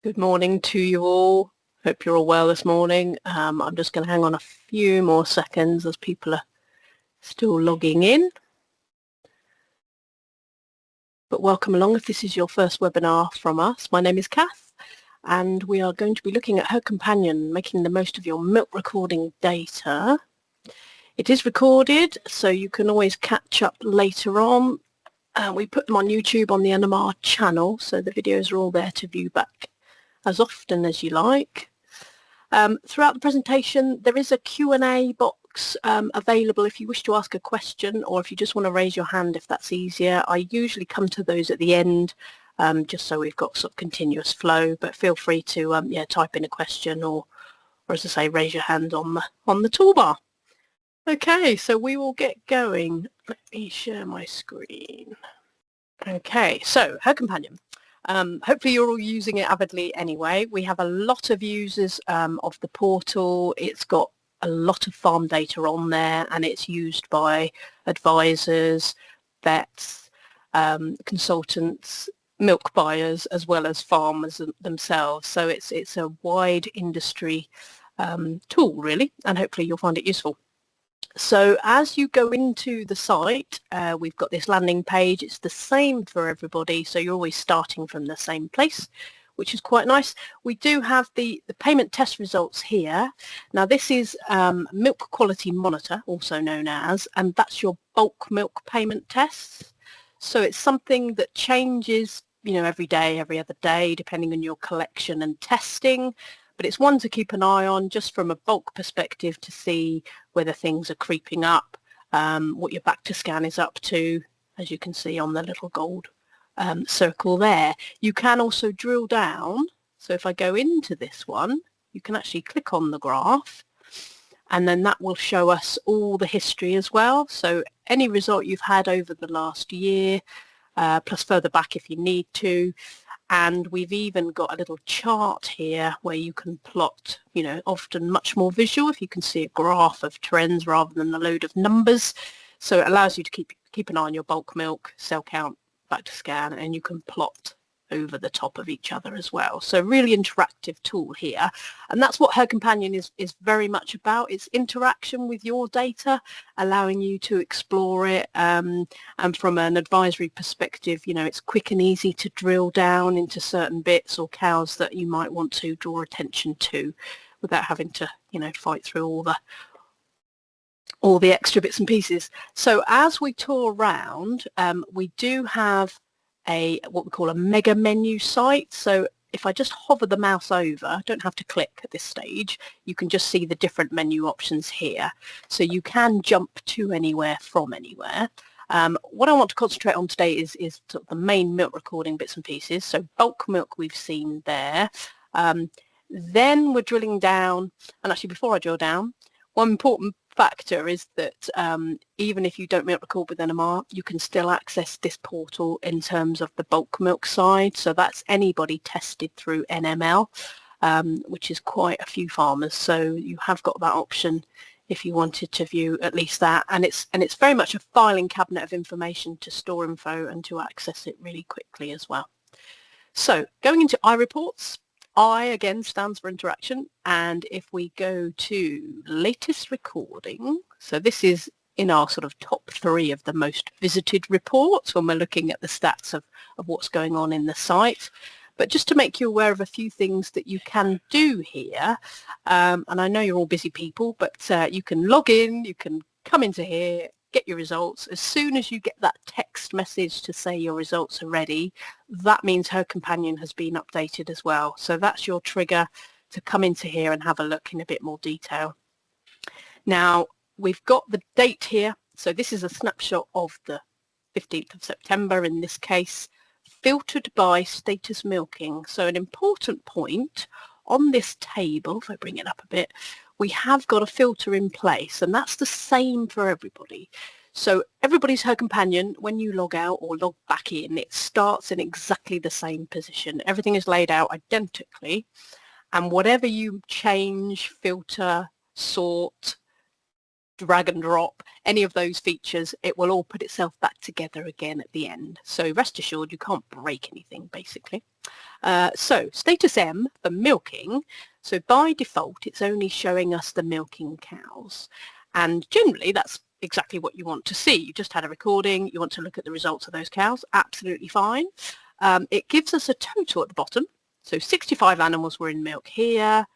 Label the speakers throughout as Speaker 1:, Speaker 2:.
Speaker 1: Good morning to you all. Hope you're all well this morning. I'm just going to hang on a few more seconds as people are still logging in. But welcome along if this is your first webinar from us. My name is Kath and we are going to be looking at Her Companion, making the most of your milk recording data. It is recorded, so you can always catch up later on. We put them on YouTube on the NMR channel, so the videos are all there to view back as often as you like. Throughout the presentation there is a Q&A box available if you wish to ask a question, or if you just want to raise your hand if that's easier. I usually come to those at the end just so we've got sort of continuous flow, but feel free to type in a question or as I say, raise your hand on the toolbar. Okay, so we will get going. Let me share my screen. Okay, so Her Companion. Hopefully you're all using it avidly anyway. We have a lot of users of the portal. It's got a lot of farm data on there and it's used by advisors, vets, consultants, milk buyers, as well as farmers themselves. So it's a wide industry tool really, and hopefully you'll find it useful. So as you go into the site, we've got this landing page. It's the same for everybody, so you're always starting from the same place, which is quite nice. We do have the payment test results here. Now this is Milk Quality Monitor, also known as, and that's your bulk milk payment tests. So it's something that changes, every day, every other day, depending on your collection and testing. But it's one to keep an eye on just from a bulk perspective to see whether things are creeping up, what your back to scan is up to, as you can see on the little gold circle there. You can also drill down. So if I go into this one, you can actually click on the graph and then that will show us all the history as well. So any result you've had over the last year, plus further back if you need to. And we've even got a little chart here where you can plot, often much more visual if you can see a graph of trends rather than a load of numbers. So it allows you to keep an eye on your bulk milk, cell count, back to scan, and you can plot over the top of each other as well. So really interactive tool here. And that's what Her Companion is very much about. It's interaction with your data, allowing you to explore it. And from an advisory perspective, it's quick and easy to drill down into certain bits or cows that you might want to draw attention to without having to, fight through all the extra bits and pieces. So as we tour around, we do have what we call a mega menu site. So if I just hover the mouse over, don't have to click at this stage, you can just see the different menu options here. So you can jump to anywhere from anywhere. What I want to concentrate on today is sort of the main milk recording bits and pieces. So bulk milk we've seen there. Then we're drilling down, and actually before I drill down, one important factor is that even if you don't milk record with NMR, you can still access this portal in terms of the bulk milk side. So that's anybody tested through NML, which is quite a few farmers. So you have got that option if you wanted to view at least that. And it's very much a filing cabinet of information to store info and to access it really quickly as well. So going into iReports. I again stands for interaction, and if we go to latest recording, so this is in our sort of top 3 of the most visited reports when we're looking at the stats of what's going on in the site. But just to make you aware of a few things that you can do here, and I know you're all busy people, but you can log in, you can come into here, get your results. As soon as you get that text message to say your results are ready, that means Her Companion has been updated as well. So that's your trigger to come into here and have a look in a bit more detail. Now, we've got the date here. So this is a snapshot of the 15th of September in this case, filtered by status milking. So an important point on this table, if I bring it up a bit, we have got a filter in place, and that's the same for everybody. So everybody's Her Companion, when you log out or log back in, it starts in exactly the same position. Everything is laid out identically, and whatever you change, filter, sort, drag and drop, any of those features, it will all put itself back together again at the end. So rest assured you can't break anything basically. So status M for milking. So by default, it's only showing us the milking cows. And generally, that's exactly what you want to see. You just had a recording. You want to look at the results of those cows. Absolutely fine. It gives us a total at the bottom. So 65 animals were in milk here.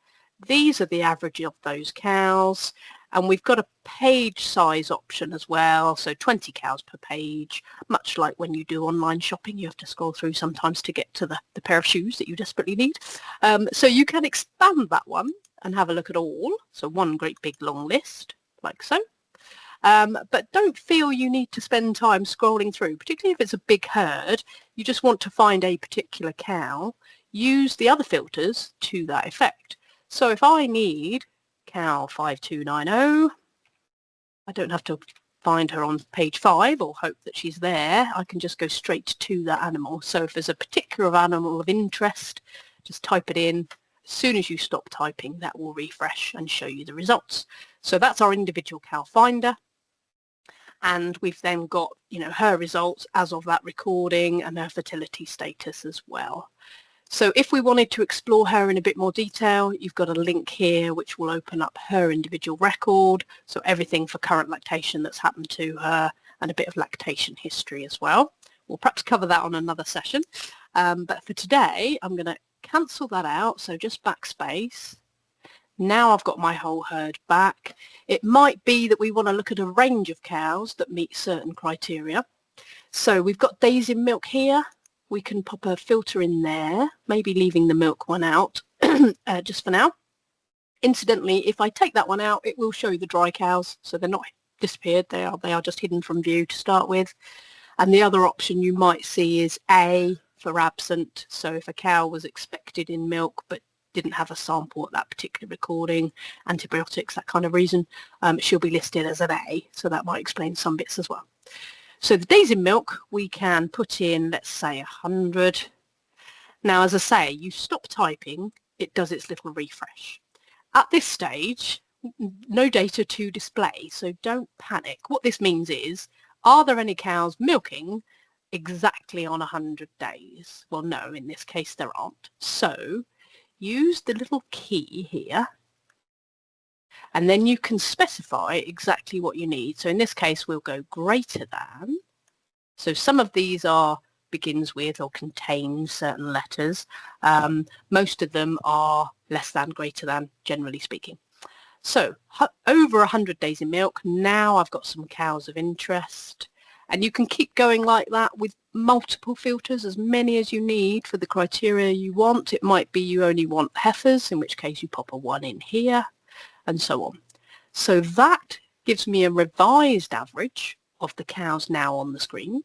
Speaker 1: These are the average of those cows. And we've got a page size option as well, so 20 cows per page, much like when you do online shopping, you have to scroll through sometimes to get to the pair of shoes that you desperately need. So you can expand that one and have a look at all, so one great big long list, like so. But don't feel you need to spend time scrolling through, particularly if it's a big herd. You just want to find a particular cow, use the other filters to that effect. So if I need cow 5290, I don't have to find her on page 5 or hope that she's there. I can just go straight to that animal. So if there's a particular animal of interest, just type it in. As soon as you stop typing, that will refresh and show you the results. So that's our individual cow finder. And we've then got, her results as of that recording and her fertility status as well. So if we wanted to explore her in a bit more detail, you've got a link here which will open up her individual record. So everything for current lactation that's happened to her and a bit of lactation history as well. We'll perhaps cover that on another session. But for today, I'm going to cancel that out. So just backspace. Now I've got my whole herd back. It might be that we want to look at a range of cows that meet certain criteria. So we've got days in milk here. We can pop a filter in there, maybe leaving the milk one out just for now. Incidentally, if I take that one out, it will show you the dry cows. So they're not disappeared. They are just hidden from view to start with. And the other option you might see is A for absent. So if a cow was expected in milk but didn't have a sample at that particular recording, antibiotics, that kind of reason, she'll be listed as an A. So that might explain some bits as well. So the days in milk, we can put in, let's say, 100. Now, as I say, you stop typing, it does its little refresh. At this stage, no data to display, so don't panic. What this means is, are there any cows milking exactly on 100 days? Well, no, in this case there aren't. So use the little key here, and then you can specify exactly what you need. So in this case, we'll go greater than. So some of these are begins with or contain certain letters. Most of them are less than, greater than, generally speaking. So over 100 days in milk. Now I've got some cows of interest. And you can keep going like that with multiple filters, as many as you need for the criteria you want. It might be you only want heifers, in which case you pop a 1 in here, and so on. So that gives me a revised average of the cows now on the screen.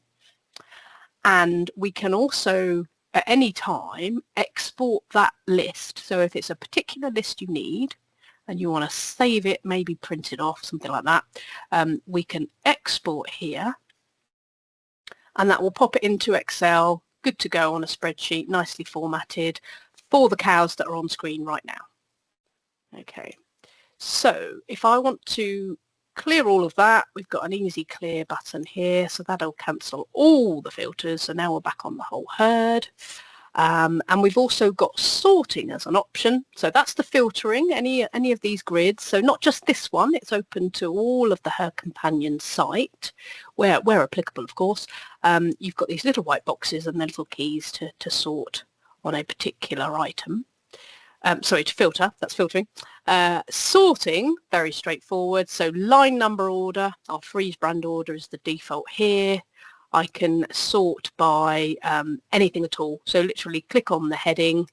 Speaker 1: And we can also, at any time, export that list. So if it's a particular list you need, and you want to save it, maybe print it off, something like that, we can export here. And that will pop it into Excel, good to go on a spreadsheet, nicely formatted for the cows that are on screen right now. Okay, so if I want to clear all of that, we've got an easy clear button here, so that'll cancel all the filters. So now we're back on the whole herd. And we've also got sorting as an option. So that's the filtering, any of these grids. So not just this one, it's open to all of the Her Companion site, where applicable, of course. You've got these little white boxes and the little keys to sort on a particular item. Sorry, to filter, that's filtering. Sorting, very straightforward. So line number order, our freeze brand order is the default here. I can sort by anything at all. So literally click on the heading.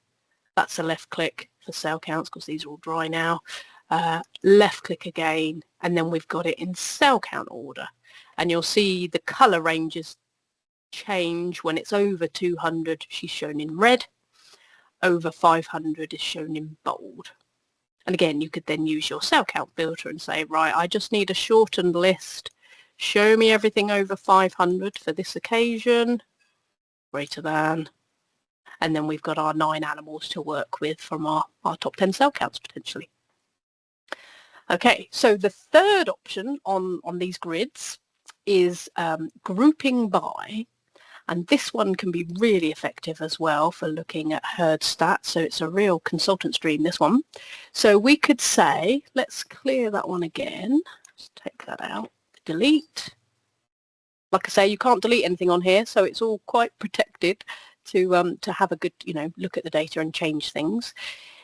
Speaker 1: That's a left click for cell counts because these are all dry now. Left click again, and then we've got it in cell count order. And you'll see the color ranges change. When it's over 200, she's shown in red. Over 500 is shown in bold. And again, you could then use your cell count filter and say, right, I just need a shortened list. Show me everything over 500 for this occasion, greater than, and then we've got our 9 animals to work with from our top 10 cell counts potentially. Okay, so the third option on these grids is grouping by, And this one can be really effective as well for looking at herd stats. So it's a real consultant stream, this one. So we could say, let's clear that one again. Let's take that out. Delete. Like I say, you can't delete anything on here, so it's all quite protected to have a good, look at the data and change things.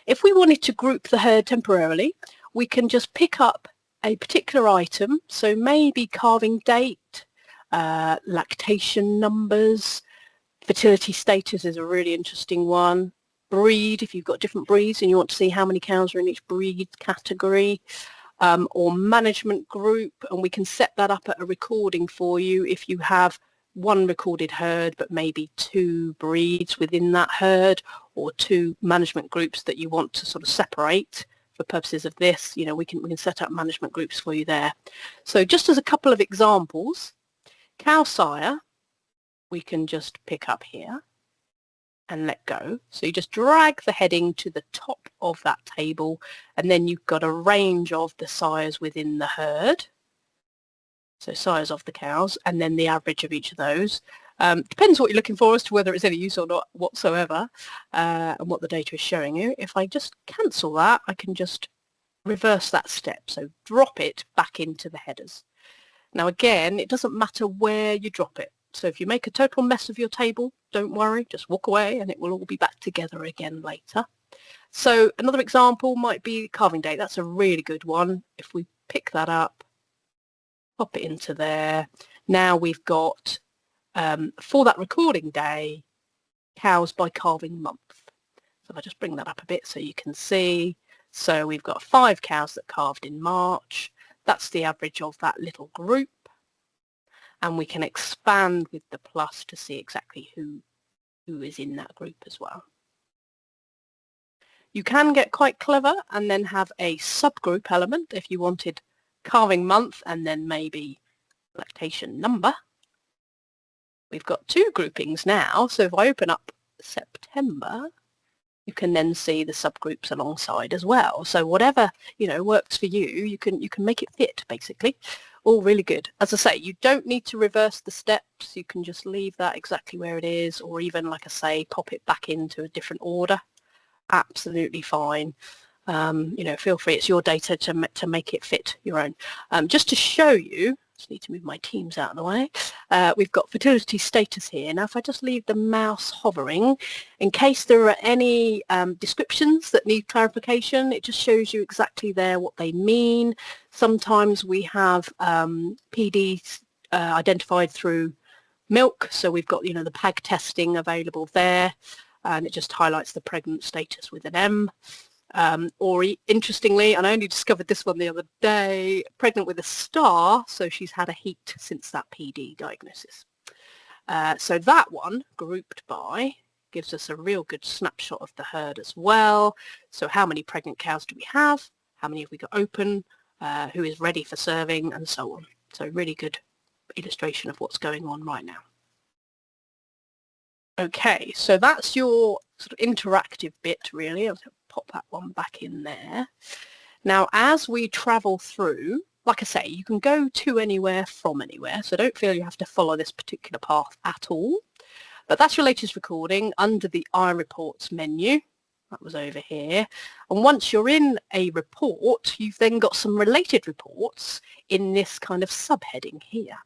Speaker 1: If we wanted to group the herd temporarily, we can just pick up a particular item. So maybe calving date, lactation numbers, fertility status is a really interesting one. Breed, if you've got different breeds and you want to see how many cows are in each breed category, or management group, and we can set that up at a recording for you if you have one recorded herd but maybe 2 breeds within that herd, or 2 management groups that you want to sort of separate. For purposes of this, we can set up management groups for you there. So just as a couple of examples, cow sire, we can just pick up here and let go. So you just drag the heading to the top of that table, and then you've got a range of the sires within the herd. So sires of the cows, and then the average of each of those. Depends what you're looking for as to whether it's any use or not whatsoever, and what the data is showing you. If I just cancel that, I can just reverse that step. So drop it back into the headers. Now again, it doesn't matter where you drop it. So if you make a total mess of your table, don't worry, just walk away and it will all be back together again later. So another example might be calving date. That's a really good one. If we pick that up, pop it into there. Now we've got, for that recording day, cows by calving month. So if I just bring that up a bit so you can see. So we've got 5 cows that calved in March. That's the average of that little group. And we can expand with the plus to see exactly who is in that group as well. You can get quite clever and then have a subgroup element if you wanted calving month and then maybe lactation number. We've got 2 groupings now, so if I open up September, you can then see the subgroups alongside as well. So whatever works for you, you can make it fit basically. All really good. As I say, you don't need to reverse the steps. You can just leave that exactly where it is, or even, like I say, pop it back into a different order. Absolutely fine. Feel free. It's your data to make it fit your own. Just to show you, just need to move my teams out of the way. We've got fertility status here. Now, if I just leave the mouse hovering, in case there are any descriptions that need clarification, it just shows you exactly there what they mean. Sometimes we have PDs identified through milk, so we've got the PAG testing available there, and it just highlights the pregnant status with an M. Or interestingly, and I only discovered this one the other day, pregnant with a star, so she's had a heat since that PD diagnosis. So that one, grouped by, gives us a real good snapshot of the herd as well. So how many pregnant cows do we have? How many have we got open? Who is ready for serving, and so on. So really good illustration of what's going on right now. Okay, so that's your sort of interactive bit really. I'll pop that one back in there. Now, as we travel through, like I say, you can go to anywhere from anywhere, so don't feel you have to follow this particular path at all. But that's your latest recording under the iReports menu. That was over here. And once you're in a report, you've then got some related reports in this kind of subheading here.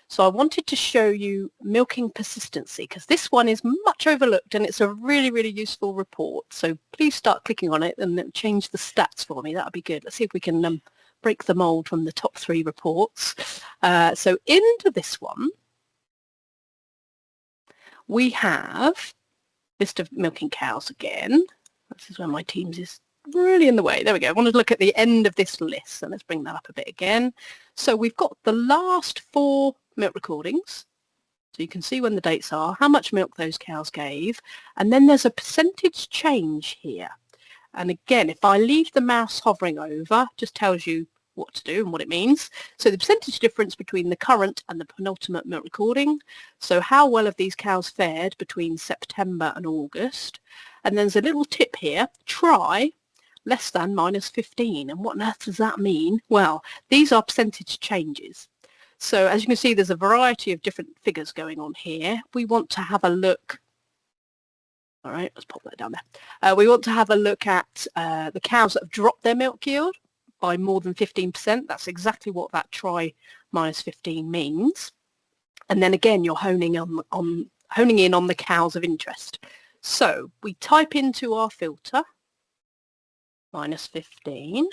Speaker 1: So I wanted to show you milking persistency, because this one is much overlooked and it's a really, really useful report. So please start clicking on it and change the stats for me. That would be good. Let's see if we can break the mold from the top 3 reports. So into this one, we have list of milking cows again. This is where my Teams is really in the way. There we go. I want to look at the end of this list. So let's bring that up a bit again. So we've got the last 4 milk recordings. So you can see when the dates are, how much milk those cows gave. And then there's a percentage change here. And again, if I leave the mouse hovering over, just tells you what to do and what it means. So the percentage difference between the current and the penultimate milk recording. So how well have these cows fared between September and August? And there's a little tip here, try less than -15. And what on earth does that mean? Well, these are percentage changes. So as you can see, there's a variety of different figures going on here. We want to have a look. All right, let's pop that down there. We want to have a look at the cows that have dropped their milk yield by more than 15%. That's exactly what that try minus 15 means. And then again, you're honing in on the cows of interest. So we type into our filter minus 15.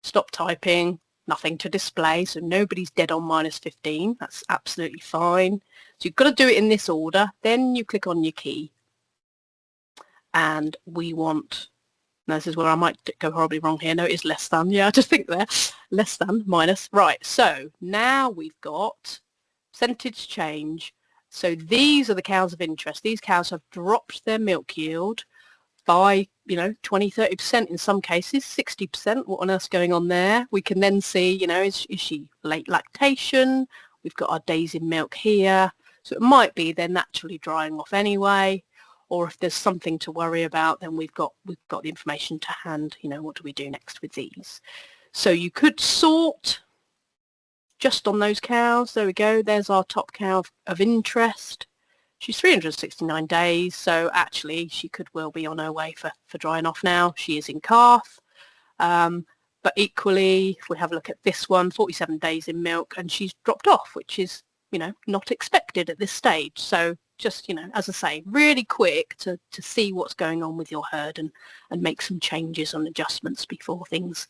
Speaker 1: Stop typing, nothing to display, so nobody's dead on minus 15. That's absolutely fine. So you've got to do it in this order. Then you click on your key. And we want, now this is where I might go horribly wrong here. No, it is less than. Yeah, I just think there. Less than, minus. Right, so now we've got percentage change. So these are the cows of interest. These cows have dropped their milk yield by, 20-30%, in some cases 60%. What on earth's going on there? We can then see, is she late lactation? We've got our days in milk here, so it might be they're naturally drying off anyway, or if there's something to worry about, then we've got the information to hand. What do we do next with these? So you could sort just on those cows. There we go, there's our top cow of interest. She's 369 days, so actually she could well be on her way for drying off now. She is in calf. But equally, if we have a look at this one, 47 days in milk, and she's dropped off, which is, not expected at this stage. So just, as I say, really quick to see what's going on with your herd and make some changes and adjustments before things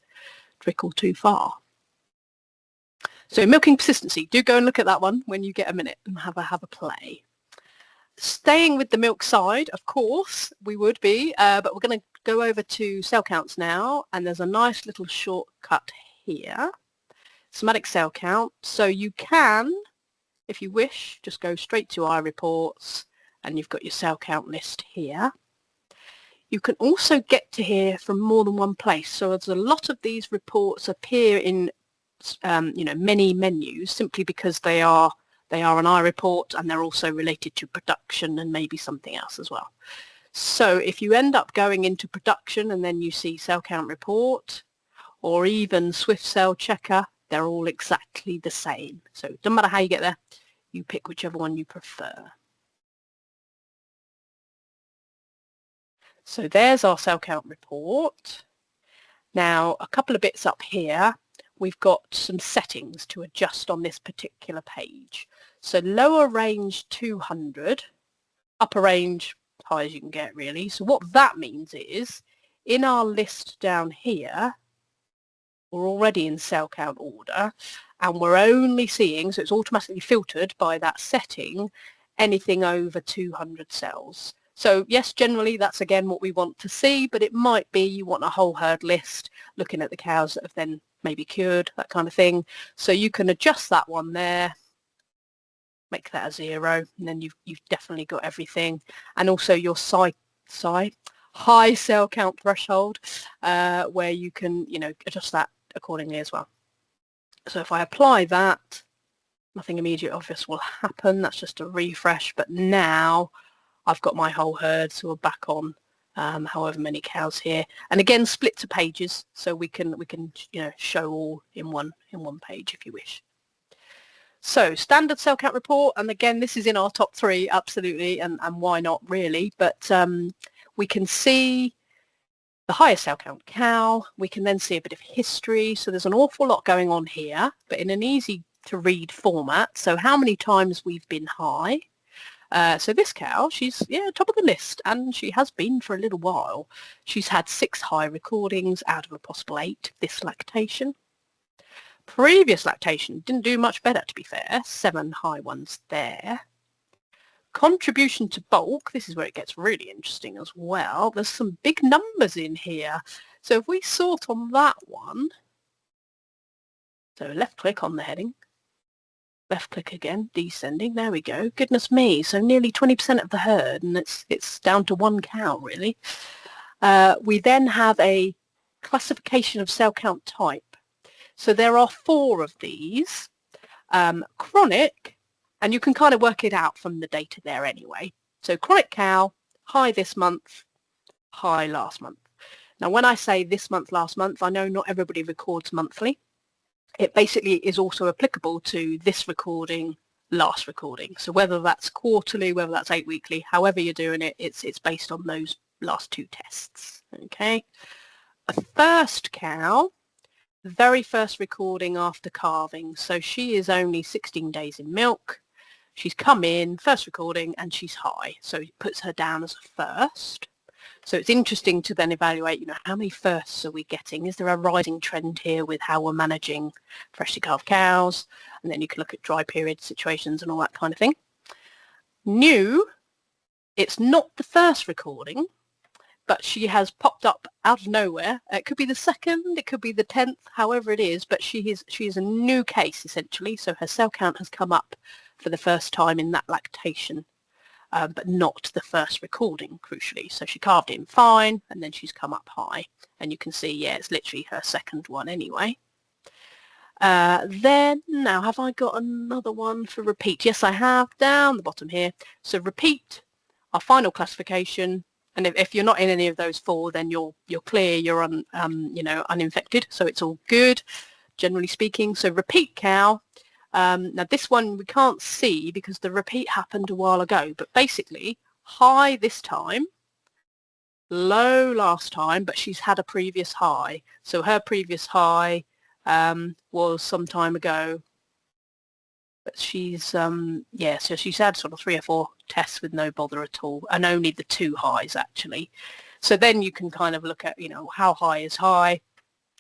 Speaker 1: trickle too far. So milking persistency, do go and look at that one when you get a minute and have a play. Staying with the milk side, of course, we would be, but we're going to go over to cell counts now, and there's a nice little shortcut here, somatic cell count. So you can, if you wish, just go straight to iReports, and you've got your cell count list here. You can also get to here from more than one place. So there's a lot of these reports appear in, many menus, simply because they are an iReport, and they're also related to production and maybe something else as well. So if you end up going into production and then you see cell count report or even Swift Cell Checker, they're all exactly the same. So it doesn't matter how you get there, you pick whichever one you prefer. So there's our cell count report. Now a couple of bits up here. We've got some settings to adjust on this particular page. So lower range 200, upper range high as you can get really. So what that means is in our list down here, we're already in cell count order, and we're only seeing, so it's automatically filtered by that setting, anything over 200 cells. So yes, generally that's again what we want to see, but it might be you want a whole herd list looking at the cows that have then maybe cured, that kind of thing. So you can adjust that one there, make that a 0, and then you've definitely got everything. And also your high cell count threshold, where you can adjust that accordingly as well. So if I apply that, nothing immediate obvious will happen. That's just a refresh. But now I've got my whole herd, so we're back on however many cows here, and again split to pages, so we can show all in one page if you wish. So standard cell count report, and again this is in our top 3 absolutely, and why not really, but we can see the highest cell count cow. We can then see a bit of history, so there's an awful lot going on here, but in an easy to read format. So how many times we've been high. So this cow, she's top of the list, and she has been for a little while. She's had 6 high recordings out of a possible 8 this lactation. Previous lactation didn't do much better, to be fair. 7 high ones there. Contribution to bulk, this is where it gets really interesting as well. There's some big numbers in here. So if we sort on that one, so left click on the heading, left click again, descending, there we go. Goodness me, so nearly 20% of the herd, and it's down to 1 cow really. We then have a classification of cell count type. So there are 4 of these. Chronic, and you can kind of work it out from the data there anyway. So chronic cow, high this month, high last month. Now when I say this month, last month, I know not everybody records monthly. it basically is also applicable to this recording, last recording. So whether that's quarterly, whether that's 8 weekly, however you're doing it, it's based on those last 2 tests. Okay. A first cow, the very first recording after calving. So she is only 16 days in milk. She's come in, first recording, and she's high. So it puts her down as a first. So it's interesting to then evaluate, how many firsts are we getting? Is there a rising trend here with how we're managing freshly calved cows? And then you can look at dry period situations and all that kind of thing. New, it's not the first recording, but she has popped up out of nowhere. It could be the second, it could be the 10th, however it is, but she is a new case essentially. So her cell count has come up for the first time in that lactation. But not the first recording, crucially. So she calved in fine, and then she's come up high. And you can see, yeah, it's literally her second one anyway. Then, now, have I got another one for repeat? Yes, I have, down the bottom here. So repeat, our final classification. And if you're not in any of those 4, then you're clear, you're uninfected. So it's all good, generally speaking. So repeat cow. Now this one we can't see because the repeat happened a while ago, but basically high this time, low last time, but she's had a previous high. So her previous high was some time ago, but she's so she's had sort of 3 or 4 tests with no bother at all, and only the 2 highs actually. So then you can kind of look at, how high is high?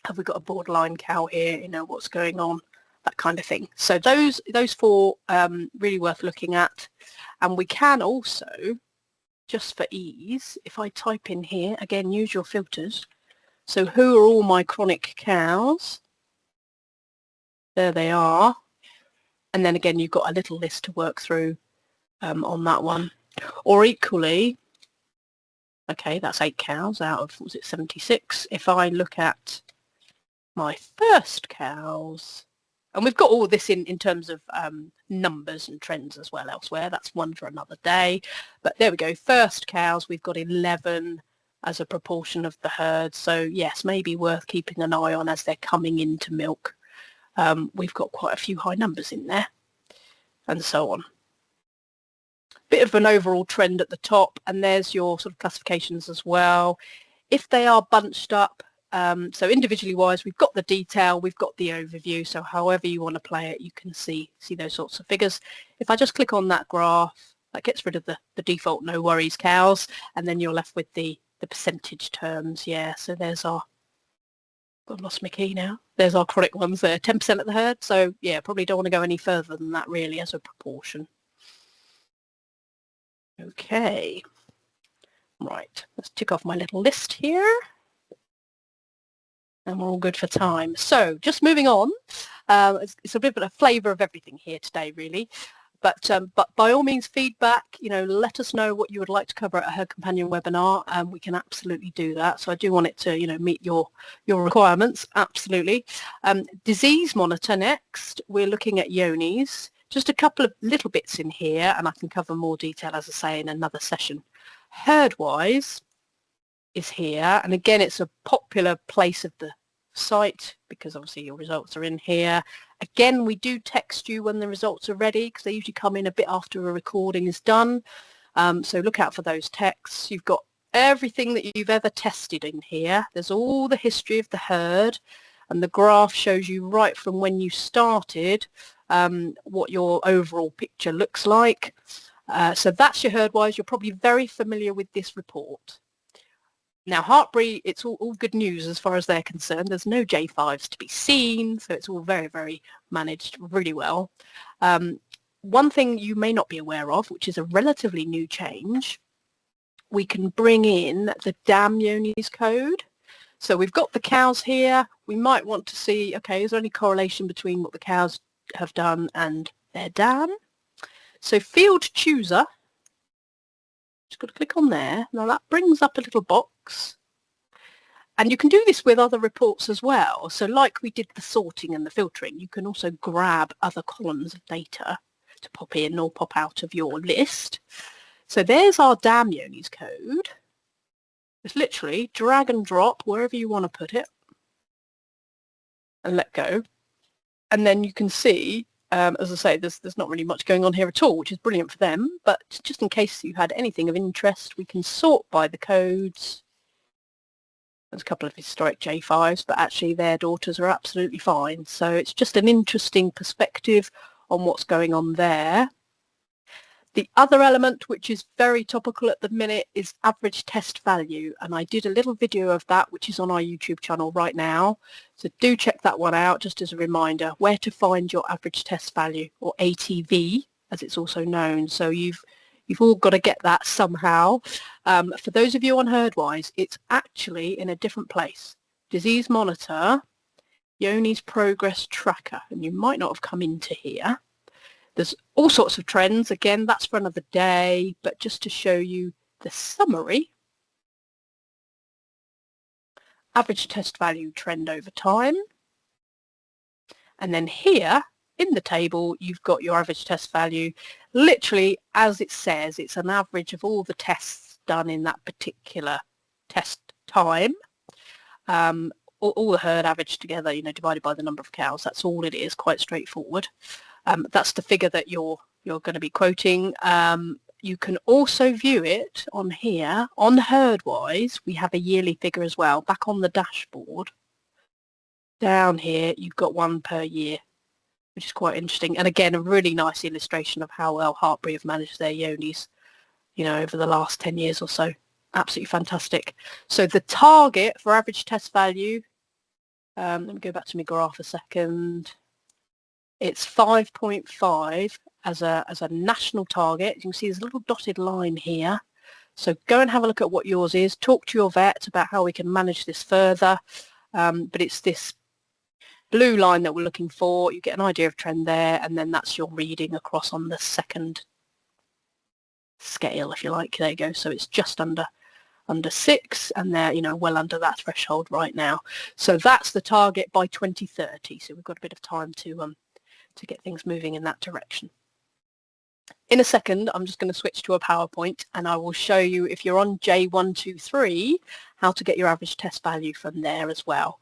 Speaker 1: Have we got a borderline cow here? What's going on? That kind of thing. So those 4 really worth looking at. And we can also, just for ease, if I type in here, again, use your filters. So who are all my chronic cows? There they are. And then again, you've got a little list to work through on that one. Or equally, okay, that's 8 cows out of, was it 76? If I look at my first cows, and we've got all this in terms of numbers and trends as well elsewhere. That's one for another day. But there we go. First cows, we've got 11 as a proportion of the herd. So yes, maybe worth keeping an eye on as they're coming into milk. We've got quite a few high numbers in there and so on. Bit of an overall trend at the top, and there's your sort of classifications as well. If they are bunched up, so individually wise, we've got the detail, we've got the overview, so however you want to play it, you can see those sorts of figures. If I just click on that graph, that gets rid of the default no worries cows, and then you're left with the percentage terms. Yeah, so there's our, I've lost my key now, there's our chronic ones there, 10% of the herd. So yeah, probably don't want to go any further than that really as a proportion. Okay, right, let's tick off my little list here. And we're all good for time. So just moving on, it's a bit of a flavour of everything here today, really. But by all means, feedback, let us know what you would like to cover at her companion webinar, and we can absolutely do that. So I do want it to, meet your requirements, absolutely. Disease monitor next. We're looking at Johne's. Just a couple of little bits in here, and I can cover more detail, as I say, in another session. Herd-wise is here, and again it's a popular place of the site because obviously your results are in here. Again, we do text you when the results are ready because they usually come in a bit after a recording is done, so look out for those texts. You've got everything that you've ever tested in here. There's all the history of the herd, and the graph shows you right from when you started what your overall picture looks like. So that's your herd wise. You're probably very familiar with this report. Now, Heartbreed, it's all good news as far as they're concerned. There's no J5s to be seen, so it's all very, very managed really well. One thing you may not be aware of, which is a relatively new change, we can bring in the dam Johne's code. So we've got the cows here. We might want to see, okay, is there any correlation between what the cows have done and their dam? So field chooser, just got to click on there. Now that brings up a little box, and you can do this with other reports as well. So like we did the sorting and the filtering, you can also grab other columns of data to pop in or pop out of your list. So there's our dam Johne's code. It's literally drag and drop wherever you want to put it and let go. And then you can see, as I say, there's not really much going on here at all, which is brilliant for them. But just in case you had anything of interest, we can sort by the codes. There's a couple of historic J5s, but actually their daughters are absolutely fine. So it's just an interesting perspective on what's going on there. The other element, which is very topical at the minute, is average test value. And I did a little video of that, which is on our YouTube channel right now. So do check that one out, just as a reminder, where to find your average test value, or ATV, as it's also known. So you've all got to get that somehow. For those of you on HerdWise, it's actually in a different place. Disease Monitor, Johne's Progress Tracker, and you might not have come into here. There's all sorts of trends. Again, that's for another day, but just to show you the summary. Average test value trend over time. And then here in the table, you've got your average test value. Literally, as it says, it's an average of all the tests done in that particular test time. All the herd average together, divided by the number of cows. That's all it is, quite straightforward. That's the figure that you're going to be quoting. You can also view it on here. On HerdWise, we have a yearly figure as well. Back on the dashboard, down here, you've got one per year, which is quite interesting. And again, a really nice illustration of how well Hartpury have managed their Johnes, over the last 10 years or so. Absolutely fantastic. So the target for average test value, let me go back to my graph a second. It's 5.5 as a national target. You can see there's a little dotted line here. So go and have a look at what yours is. Talk to your vet about how we can manage this further. But it's this blue line that we're looking for. You get an idea of trend there, and then that's your reading across on the second scale, if you like. There you go. So it's just under 6, and they're well under that threshold right now. So that's the target by 2030. So we've got a bit of time to get things moving in that direction. In a second, I'm just going to switch to a PowerPoint, and I will show you, if you're on J123, how to get your average test value from there as well.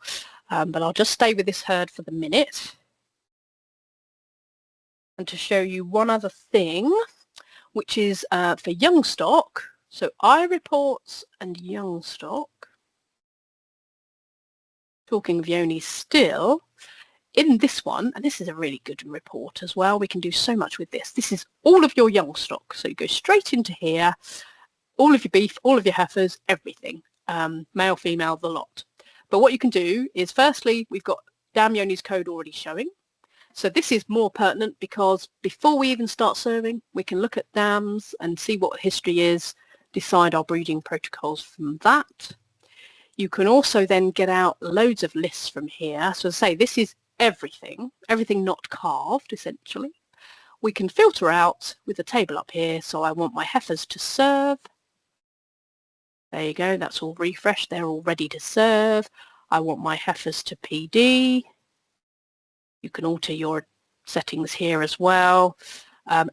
Speaker 1: But I'll just stay with this herd for the minute. And to show you one other thing, which is for young stock. So eye reports and young stock. Talking of Johne still, in this one, and this is a really good report as well, we can do so much with this. This is all of your young stock. So you go straight into here, all of your beef, all of your heifers, everything, male, female, the lot. But what you can do is, firstly, we've got dam Johne's code already showing. So this is more pertinent because before we even start serving, we can look at dams and see what history is, decide our breeding protocols from that. You can also then get out loads of lists from here. So as I say, this is everything not carved, essentially. We can filter out with the table up here. So I want my heifers to serve. There you go, that's all refreshed. They're all ready to serve. I want my heifers to PD. You can alter your settings here as well.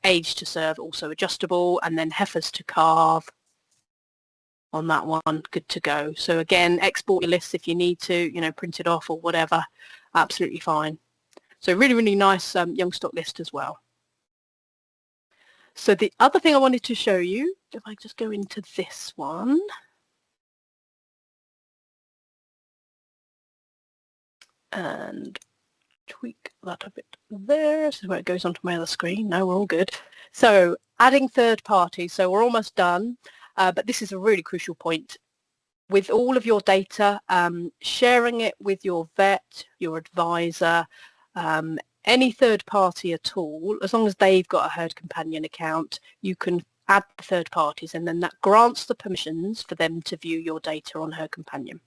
Speaker 1: Age to serve, also adjustable, and then heifers to calve. On that one, good to go. So again, export your lists if you need to, print it off or whatever, absolutely fine. So really, really nice young stock list as well. So the other thing I wanted to show you, if I just go into this one. And tweak that a bit there. This is where it goes onto my other screen. No, we're all good. So adding third parties. So we're almost done. But this is a really crucial point. With all of your data, sharing it with your vet, your advisor, any third party at all, as long as they've got a herd companion account, you can add third parties, and then that grants the permissions for them to view your data on herd companion.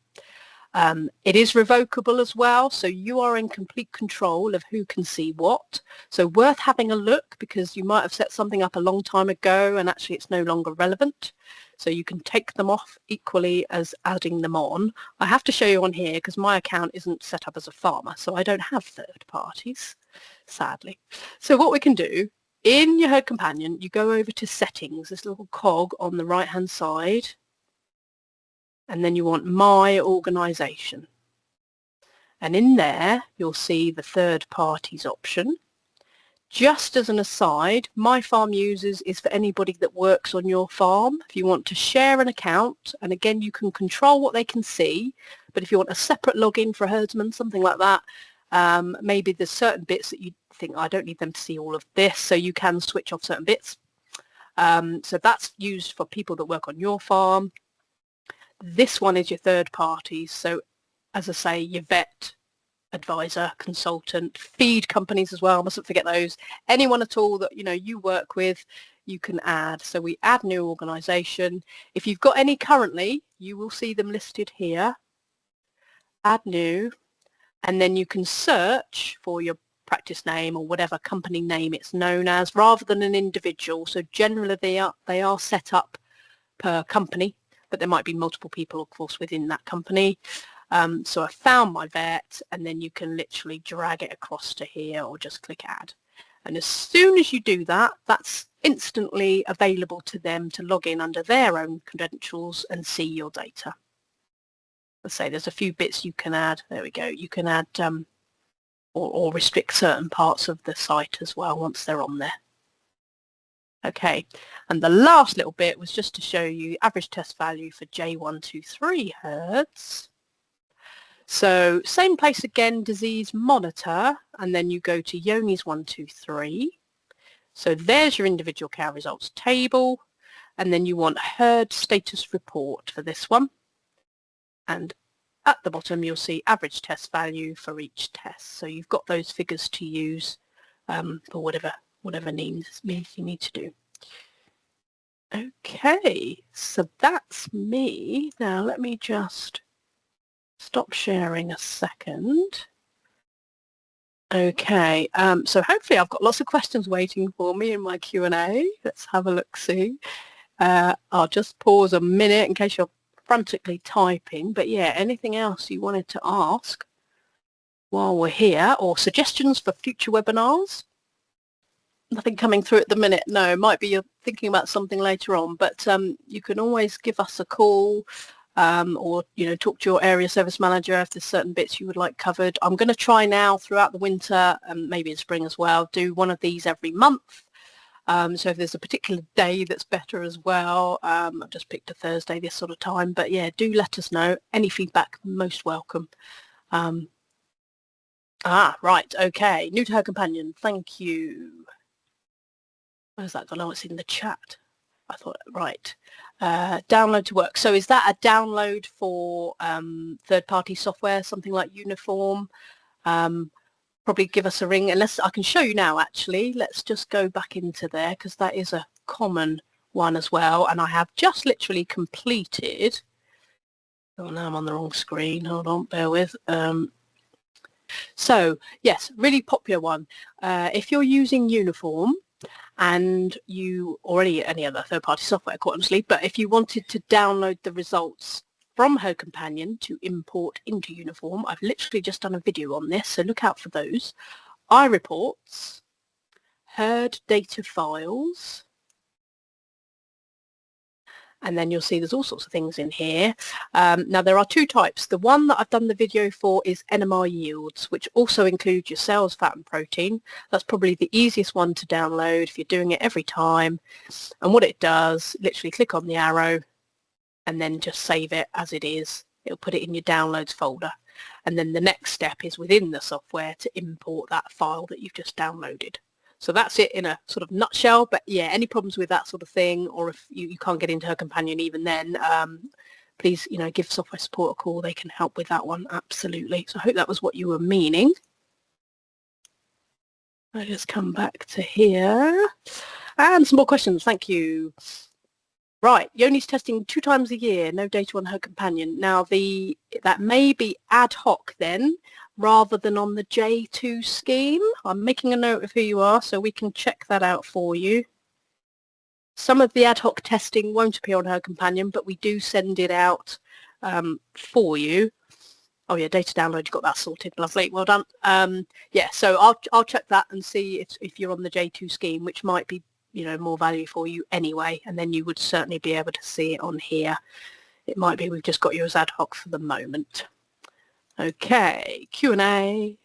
Speaker 1: It is revocable as well, so you are in complete control of who can see what. So worth having a look, because you might have set something up a long time ago and actually it's no longer relevant. So you can take them off equally as adding them on. I have to show you on here because my account isn't set up as a farmer, so I don't have third parties, sadly. So what we can do, in your herd companion, you go over to settings, this little cog on the right hand side, and then you want my organisation. And in there, you'll see the third parties option. Just as an aside, My Farm Users is for anybody that works on your farm. If you want to share an account, and again, you can control what they can see, but if you want a separate login for a herdsman, something like that, maybe there's certain bits that you think, I don't need them to see all of this, so you can switch off certain bits. So that's used for people that work on your farm. This one is your third parties. So as I say, your vet, advisor, consultant, feed companies as well, mustn't forget those. Anyone at all that you work with, you can add. So we add new organisation. If you've got any currently, you will see them listed here. Add new, and then you can search for your practice name or whatever company name it's known as, rather than an individual. So generally they are set up per company, but there might be multiple people, of course, within that company. So I found my vet, and then you can literally drag it across to here or just click add. And as soon as you do that, that's instantly available to them to log in under their own credentials and see your data. Let's say there's a few bits you can add. There we go. You can add or restrict certain parts of the site as well once they're on there. Okay, and the last little bit was just to show you average test value for J123 herds. So same place again, disease monitor, and then you go to Johne's 123. So there's your individual cow results table, and then you want herd status report for this one. And at the bottom you'll see average test value for each test. So you've got those figures to use for whatever needs you need to do. Okay, so that's me. Now let me just stop sharing a second. Okay, so hopefully I've got lots of questions waiting for me in my Q&A. Let's have a look-see. I'll just pause a minute in case you're frantically typing, but yeah, anything else you wanted to ask while we're here, or suggestions for future webinars? Nothing coming through at the minute. No, it might be you're thinking about something later on, but you can always give us a call, or talk to your area service manager if there's certain bits you would like covered. I'm going to try now throughout the winter and maybe in spring as well, do one of these every month. So if there's a particular day that's better as well, I've just picked a Thursday this sort of time, but yeah, do let us know. Any feedback, most welcome. Right, okay, new to her companion, thank you. Where's that gone? Oh, it's in the chat. I thought, right. Download to work. So is that a download for third-party software, something like Uniform? Probably give us a ring, unless I can show you now actually. Let's just go back into there, because that is a common one as well, and I have just literally completed. Oh, now I'm on the wrong screen. Hold on, bear with. So yes, really popular one. If you're using Uniform and you already any other third-party software, quite honestly, but if you wanted to download the results from Her Companion to import into Uniform, I've literally just done a video on this, so look out for those. iReports, herd data files, and then you'll see there's all sorts of things in here. Now there are two types. The one that I've done the video for is NMR yields, which also includes your cells, fat and protein. That's probably the easiest one to download if you're doing it every time. And what it does, literally click on the arrow and then just save it as it is. It'll put it in your downloads folder. And then the next step is within the software to import that file that you've just downloaded. So that's it in a sort of nutshell. But yeah, any problems with that sort of thing, or if you can't get into Her Companion even then, please, give software support a call. They can help with that one, absolutely. So I hope that was what you were meaning. I just come back to here. And some more questions, thank you. Right, Johne's testing 2 times a year, no data on Her Companion. Now that may be ad hoc then, rather than on the J2 scheme. I'm making a note of who you are so we can check that out for you. Some of the ad hoc testing won't appear on Her Companion, but we do send it out for you. Oh yeah, data download, you got that sorted, lovely, well done. Yeah, so I'll check that and see if you're on the J2 scheme, which might be more value for you anyway, and then you would certainly be able to see it on here. It might be we've just got you as ad hoc for the moment. Okay, Q&A.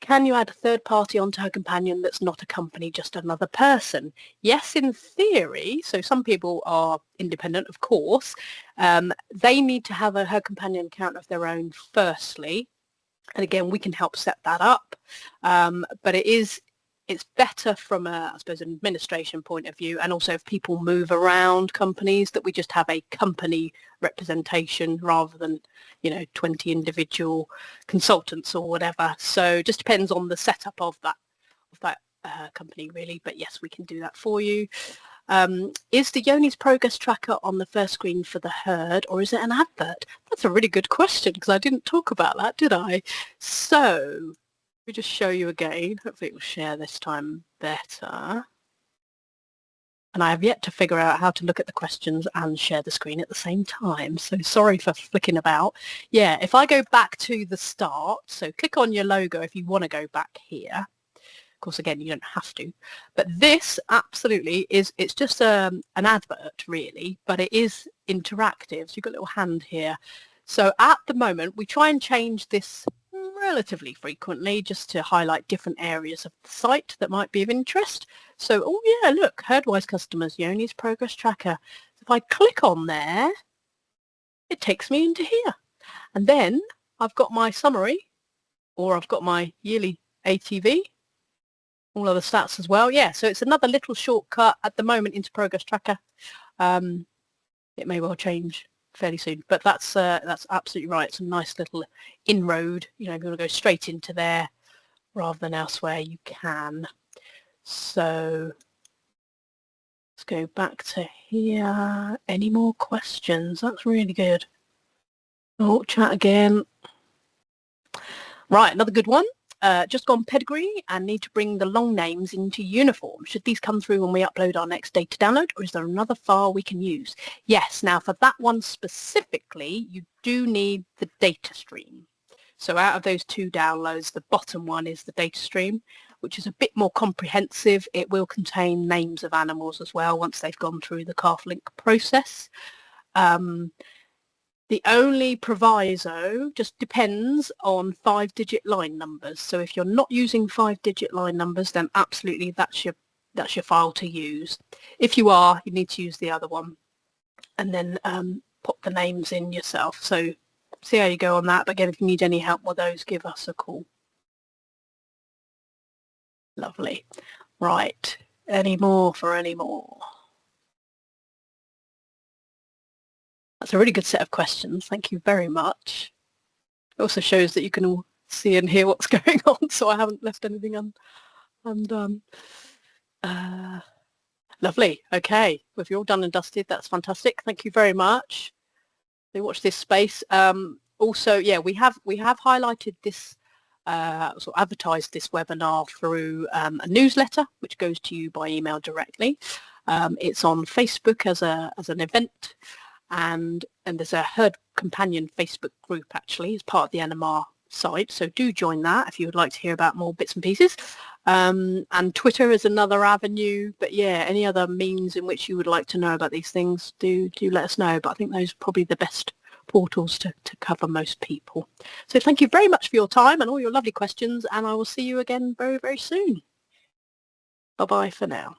Speaker 1: Can you add a third party onto her companion that's not a company, just another person? Yes, in theory. So some people are independent, of course. They need to have a her companion account of their own firstly. And again, we can help set that up. But it's better from a, I suppose, an administration point of view, and also if people move around companies, that we just have a company representation rather than, 20 individual consultants or whatever. So just depends on the setup of that company really. But yes, we can do that for you. Is the Johne's progress tracker on the first screen for the herd, or is it an advert? That's a really good question, because I didn't talk about that, did I? So let me just show you again. Hopefully it will share this time better. And I have yet to figure out how to look at the questions and share the screen at the same time. So sorry for flicking about. Yeah, if I go back to the start, so click on your logo if you want to go back here. Of course, again, you don't have to. But this absolutely it's just an advert, really, but it is interactive. So you've got a little hand here. So at the moment, we try and change this relatively frequently just to highlight different areas of the site that might be of interest. So, oh yeah, look, Herdwise customers, Johne's progress tracker. If I click on there, it takes me into here. And then I've got my summary, or I've got my yearly ATV, all other stats as well. Yeah, so it's another little shortcut at the moment into progress tracker. It may well change fairly soon, but that's absolutely right. It's a nice little inroad. If you want to go straight into there rather than elsewhere, you can. So let's go back to here. Any more questions? That's really good. Oh, chat again. Right, another good one. Just gone pedigree and need to bring the long names into uniform. Should these come through when we upload our next data download, or is there another file we can use? Yes, now for that one specifically, you do need the data stream. So out of those 2 downloads, the bottom one is the data stream, which is a bit more comprehensive. It will contain names of animals as well once they've gone through the calf link process. The only proviso just depends on 5-digit line numbers. So if you're not using 5-digit line numbers, then absolutely that's your file to use. If you are, you need to use the other one, and then pop the names in yourself. So see how you go on that. But again, if you need any help with those, give us a call. Lovely. Right. Any more for any more? That's a really good set of questions. Thank you very much. It also shows that you can all see and hear what's going on, so I haven't left anything undone. Lovely. Okay. Well, if you're all done and dusted, that's fantastic. Thank you very much. So watch this space. Also, yeah, we have highlighted this, sort of advertised this webinar through a newsletter, which goes to you by email directly. It's on Facebook as an event. And there's a herd companion Facebook group actually as part of the NMR site, so do join that if you would like to hear about more bits and pieces. And Twitter is another avenue, but yeah, any other means in which you would like to know about these things, do let us know. But I think those are probably the best portals to cover most people. So thank you very much for your time and all your lovely questions, and I will see you again very, very soon. Bye bye for now.